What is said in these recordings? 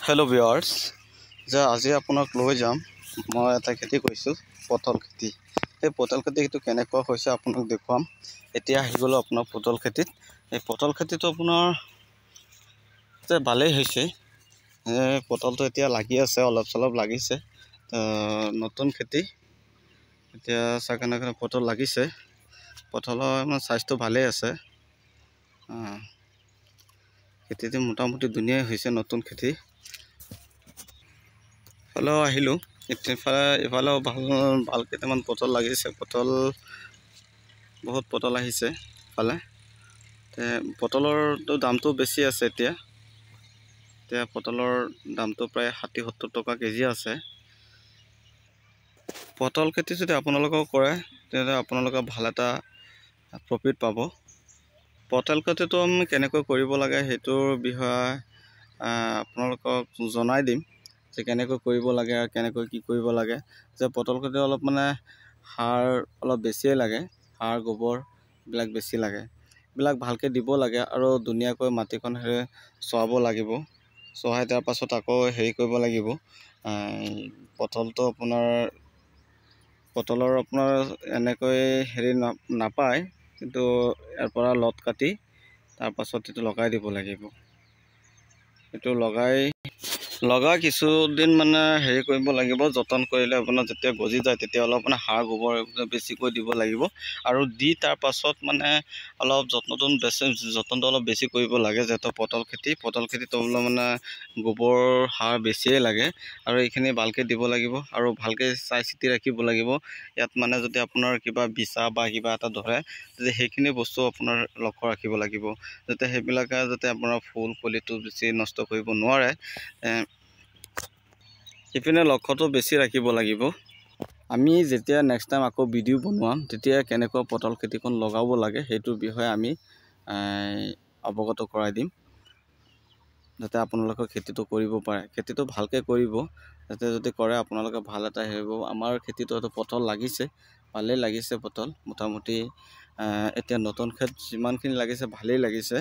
Hello' viewers, যে আজি আপোনাক লৈ যাম। মই এটা খেতি কৰিছোঁ, পটল খেতি। এই পটল খেতিটো কেনেকুৱা হৈছে আপোনাক দেখুৱাম। এতিয়া আহি গ'লোঁ আপোনাৰ পটল খেতিত। এই পটল খেতিটো আপোনাৰ যে ভালেই হৈছে। পটলটো এতিয়া লাগি আছে, অলপ চলপ লাগিছে। নতুন খেতি এতিয়া চাগে পটল লাগিছে। পটলৰ মানে চাইজটো ভালেই আছে। খেতিটো মোটামুটি ধুনীয়াই হৈছে, নতুন খেতি। ইফালেও আহিলোঁ, ইফালেও ভাল কেইটামান পটল লাগিছে। বহুত পটল আহিছে ইফালে। পটলৰটো দামটো বেছি আছে এতিয়া পটলৰ দামটো প্ৰায় 60-70 টকা কেজি আছে। পটল খেতি যদি আপোনালোকেও কৰে তেতিয়াহ'লে আপোনালোকে ভাল এটা প্ৰফিট পাব। পটল খেতিটো আমি কেনেকৈ কৰিব লাগে সেইটোৰ বিষয়ে আপোনালোকক জনাই দিম, যে কেনেকৈ কৰিব লাগে আৰু কেনেকৈ কি কৰিব লাগে। যে পটল খেতি অলপ মানে সাৰ অলপ বেছিয়ে লাগে, সাৰ গোবৰ এইবিলাক বেছি লাগে। এইবিলাক ভালকৈ দিব লাগে আৰু ধুনীয়াকৈ মাটিখন চহাব লাগিব। চহাই তাৰ পাছত আকৌ হেৰি কৰিব লাগিব। পটলৰ আপোনাৰ এনেকৈ হেৰি নাপায়, কিন্তু ইয়াৰ পৰা লত কাটি তাৰ পাছত এইটো লগাই দিব লাগিব। এইটো লগাই কিছুদিন মানে হেৰি কৰিব লাগিব, যতন কৰিলে আপোনাৰ যেতিয়া গজি যায় তেতিয়া অলপ মানে সাৰ গোবৰ বেছিকৈ দিব লাগিব। আৰু দি তাৰ পাছত মানে অলপ যত্নটো অলপ বেছি কৰিব লাগে। যিহেতু পটল খেতিটো মানে গোবৰ সাৰ বেছিয়ে লাগে, আৰু এইখিনি ভালকৈ দিব লাগিব আৰু ভালকৈ চাই চিতি ৰাখিব লাগিব। ইয়াত মানে যদি আপোনাৰ কিবা বিচা বা কিবা এটা ধৰে, তেতিয়া সেইখিনি বস্তু আপোনাৰ লক্ষ্য ৰাখিব লাগিব, যাতে সেইবিলাকে যাতে আপোনাৰ ফুল কলিটো বেছি নষ্ট কৰিব নোৱাৰে। ইপিনে লক্ষ্যটো বেছি ৰাখিব লাগিব। আমি যেতিয়া নেক্সট টাইম আকৌ ভিডিঅ' বনোৱাম, তেতিয়া কেনেকুৱা পটল খেতিখন লগাব লাগে সেইটোৰ বিষয়ে আমি অৱগত কৰাই দিম, যাতে আপোনালোকে খেতিটো কৰিব পাৰে। খেতিটো ভালকৈ কৰিব, যাতে যদি কৰে আপোনালোকে ভাল এটা হেৰি হ'ব। আমাৰ খেতিটো পটল লাগিছে, ভালেই লাগিছে পটল মোটামুটি। এতিয়া নতুন খেত যিমানখিনি লাগিছে ভালেই লাগিছে।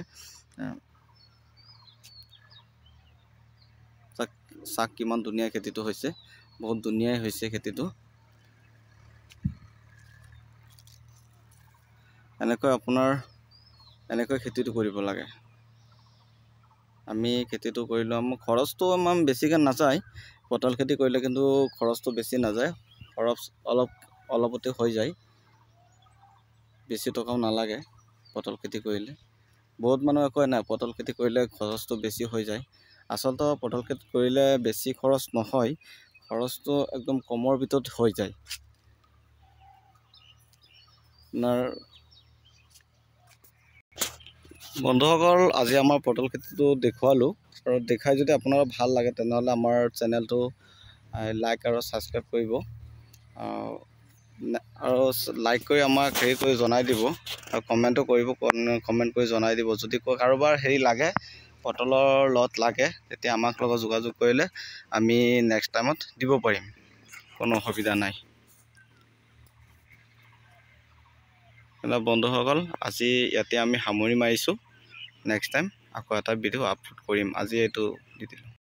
চাক কিমান ধুনীয়া খেতিটো হৈছে, বহুত ধুনীয়াই হৈছে খেতিটো। এনেকৈ খেতিটো কৰিব লাগে। আমি খেতিটো কৰিলোঁ, আমাৰ খৰচটো ইমান বেছিকৈ নাযায়। পটল খেতি কৰিলে কিন্তু খৰচটো বেছি নাযায়, খৰচ অলপতে হৈ যায়, বেছি টকাও নালাগে পটল খেতি কৰিলে। বহুত মানুহে কয় নাই পটল খেতি কৰিলে খৰচটো বেছি হৈ যায়। আচলতে পটল খেতি কৰিলে বেছি খৰচ নহয়, খৰচটো একদম কমৰ ভিতৰত হৈ যায়। আপোনাৰ বন্ধুসকল, আজি আমাৰ পটল খেতিটো দেখুৱালোঁ, আৰু দেখাই যদি আপোনাৰ ভাল লাগে তেনেহ'লে আমাৰ চেনেলটো লাইক আৰু ছাবস্ক্ৰাইব কৰিব, আৰু লাইক কৰি আমাক হেৰি কৰি জনাই দিব, আৰু কমেণ্ট কৰি জনাই দিব। যদি কাৰোবাৰ হেৰি লাগে, পটলৰ লত লাগে, তেতিয়া আমাক লগত যোগাযোগ কৰিলে আমি নেক্সট টাইমত দিব পাৰিম, কোনো অসুবিধা নাই। বন্ধুসকল, আজি ইয়াতে আমি সামৰি মাৰিছোঁ। নেক্সট টাইম আকৌ এটা ভিডিঅ' আপলোড কৰিম। আজি এইটো দি দিলোঁ।